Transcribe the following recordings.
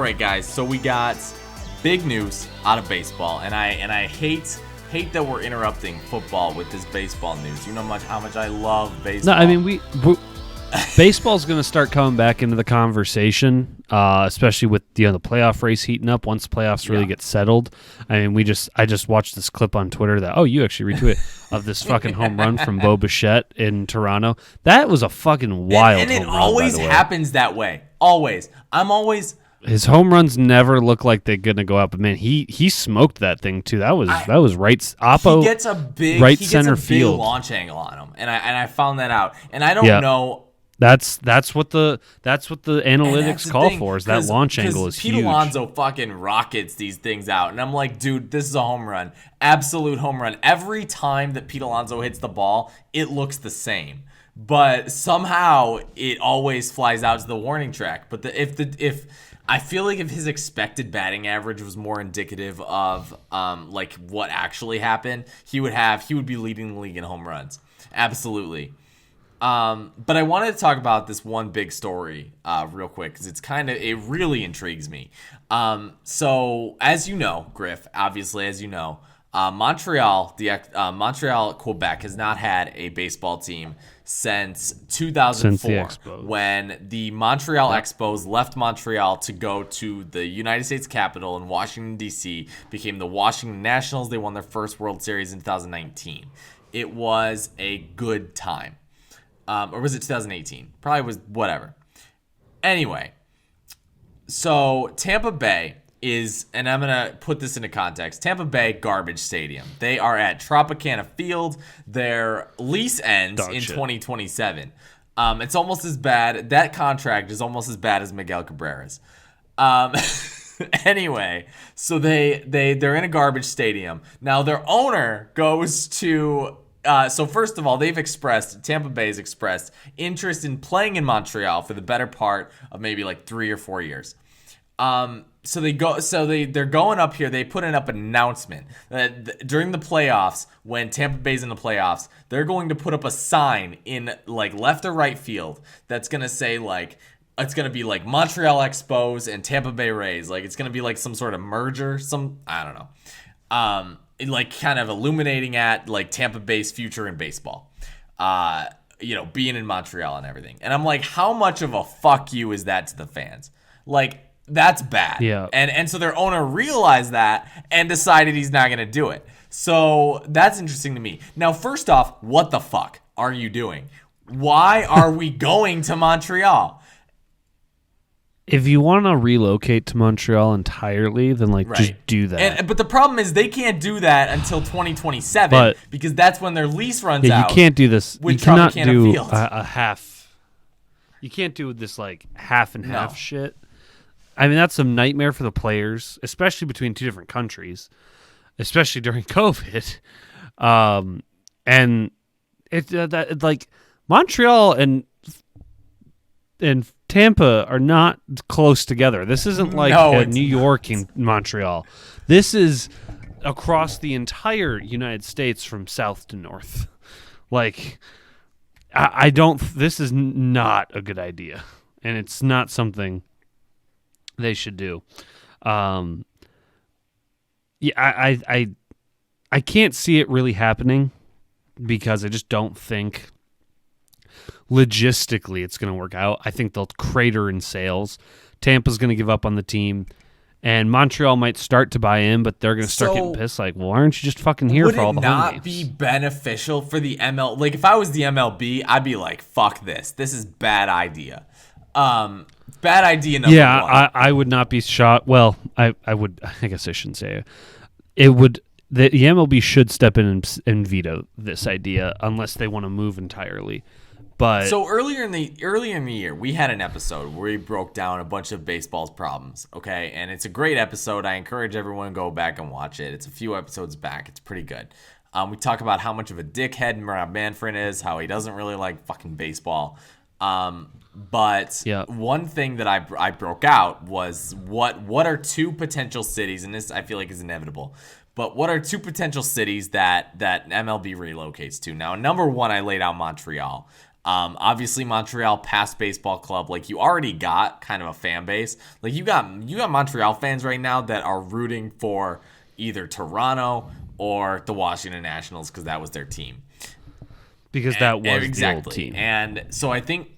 right, guys. So we got big news out of baseball, and I hate that we're interrupting football with this baseball news. You know how much I love baseball. No, I mean baseball's going to start coming back into the conversation, especially with the playoff race heating up once the playoffs really get settled. I mean, I just watched this clip on Twitter that you actually retweeted of this fucking home run from Bo Bichette in Toronto. That was a fucking wild and it home run, always by the way. happens that way. Always. His home runs never look like they're gonna go up, but man, he smoked that thing too. That was right. Oppo, he gets a big center field launch angle on him, and I found that out. And I don't know. That's what the analytics call for, is that launch angle is huge. Pete Alonso fucking rockets these things out, and I'm like, dude, this is a home run, absolute home run. Every time that Pete Alonso hits the ball, it looks the same, but somehow it always flies out to the warning track. But if I feel like if his expected batting average was more indicative of like what actually happened, he would be leading the league in home runs, absolutely. But I wanted to talk about this one big story real quick, because it really intrigues me. So as you know, Griff, obviously, as you know, Montreal, Quebec has not had a baseball team since 2004, when the Montreal Expos left Montreal to go to the United States Capitol in Washington, D.C., became the Washington Nationals. They won their first World Series in 2019. It was a good time. Or was it 2018? Probably was, whatever. Anyway, so Tampa Bay is, and I'm going to put this into context, Tampa Bay garbage stadium. They are at Tropicana Field. Their lease ends in 2027. It's almost as bad. That contract is almost as bad as Miguel Cabrera's. Anyway, so they're in a garbage stadium. Now their owner goes to... So first of all, Tampa Bay's expressed interest in playing in Montreal for the better part of maybe like 3 or 4 years. They're going up here. They put up an announcement that during the playoffs, when Tampa Bay's in the playoffs, they're going to put up a sign in like left or right field that's going to say like, it's going to be like Montreal Expos and Tampa Bay Rays. Like it's going to be like some sort of merger, I don't know. Like kind of illuminating at like Tampa Bay's future in baseball, being in Montreal and everything. And I'm like, how much of a fuck you is that to the fans? Like, that's bad. Yeah. And so their owner realized that and decided he's not going to do it. So that's interesting to me. Now, first off, what the fuck are you doing? Why are we going to Montreal? If you want to relocate to Montreal entirely, then just do that. But the problem is they can't do that until 2027 because that's when their lease runs out. You can't do this. You cannot do a half. You can't do this like half and half shit. I mean, that's a nightmare for the players, especially between two different countries, especially during COVID. And it's like Montreal and Tampa are not close together. This isn't like New York and Montreal. This is across the entire United States from south to north. Like, this is not a good idea, and it's not something they should do. I can't see it really happening because I just don't think logistically it's going to work out. I think they'll crater in sales. Tampa's going to give up on the team, and Montreal might start to buy in, but they're going to start getting pissed like, well, why aren't you just fucking here for all the home games? Would it not be beneficial for the ML? Like, if I was the MLB, I'd be like, fuck this. This is bad idea. Bad idea number one. Yeah, I would not be shocked. Well, I would. I guess I shouldn't say it. It would. The MLB should step in and veto this idea unless they want to move entirely. But so earlier in the year, we had an episode where we broke down a bunch of baseball's problems. Okay, and it's a great episode. I encourage everyone to go back and watch it. It's a few episodes back. It's pretty good. We talk about how much of a dickhead Rob Manfred is, how he doesn't really like fucking baseball. But one thing that I broke out was what are two potential cities, and this I feel like is inevitable. But what are two potential cities that MLB relocates to? Now, number one, I laid out Montreal. Obviously, Montreal past baseball club, like you already got kind of a fan base. Like you got Montreal fans right now that are rooting for either Toronto or the Washington Nationals because that was their team. Because that was exactly the old team. And so I think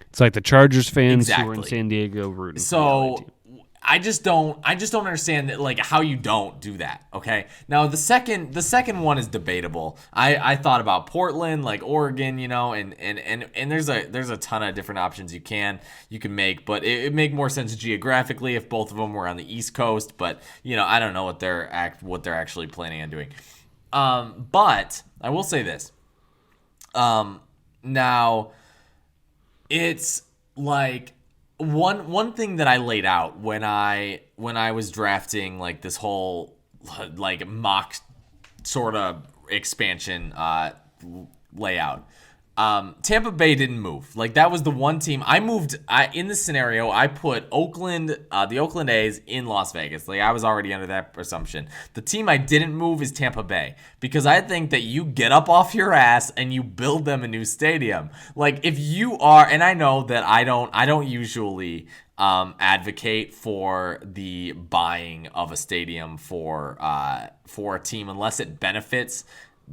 it's like the Chargers fans who were in San Diego rooting for the LA team. I just don't understand that, like, how you don't do that. Okay, now the second one is debatable. I thought about Portland, like Oregon, and there's a ton of different options you can make, but it make more sense geographically if both of them were on the East Coast. But I don't know what they're actually planning on doing. But I will say this. Now it's like. One thing that I laid out when I was drafting like this whole like mock sort of expansion layout, Tampa Bay didn't move. Like that was the one team I moved. In this scenario, I put the Oakland A's in Las Vegas. Like I was already under that assumption. The team I didn't move is Tampa Bay because I think that you get up off your ass and you build them a new stadium. Like if you are, and I know that I don't usually advocate for the buying of a stadium for a team unless it benefits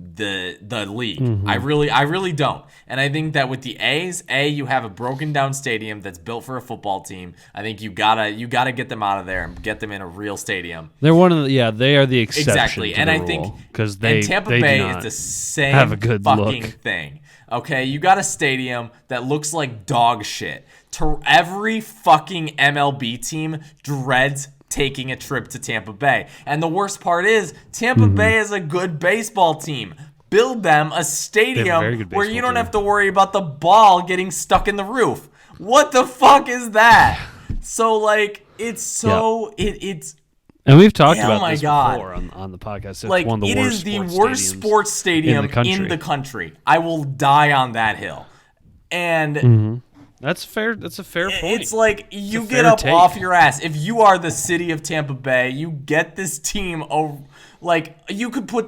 the league. I really don't. And I think that with the A's, you have a broken down stadium that's built for a football team. I think you gotta get them out of there and get them in a real stadium. They're they are the exception. Exactly. To and the I rule, think because Tampa Bay is the same have a good fucking look. thing. Okay, you got a stadium that looks like dog shit. Every fucking MLB team dreads taking a trip to Tampa Bay. And the worst part is Tampa Bay is a good baseball team. Build them a stadium where you don't have to worry about the ball getting stuck in the roof. What the fuck is that? So like it's so it's and we've talked about this before on the podcast. It's like one of the it is the worst sports stadium in the country. I will die on that hill. And that's fair. That's a fair point. It's like you get up off your ass. If you are the city of Tampa Bay, you get this team over. Like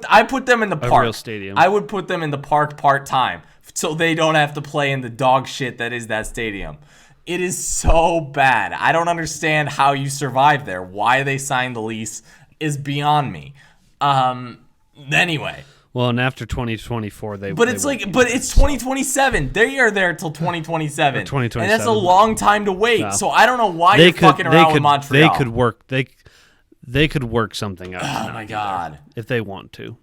I put them in the park. A real stadium. I would put them in the park part-time so they don't have to play in the dog shit that is that stadium. It is so bad. I don't understand how you survive there. Why they signed the lease is beyond me. Anyway. Well, and after 2024, But it's 2027. They are there till 2027. 2027. And that's a long time to wait. So I don't know why you're fucking around with Montreal. They could work something out. Oh my god. If they want to.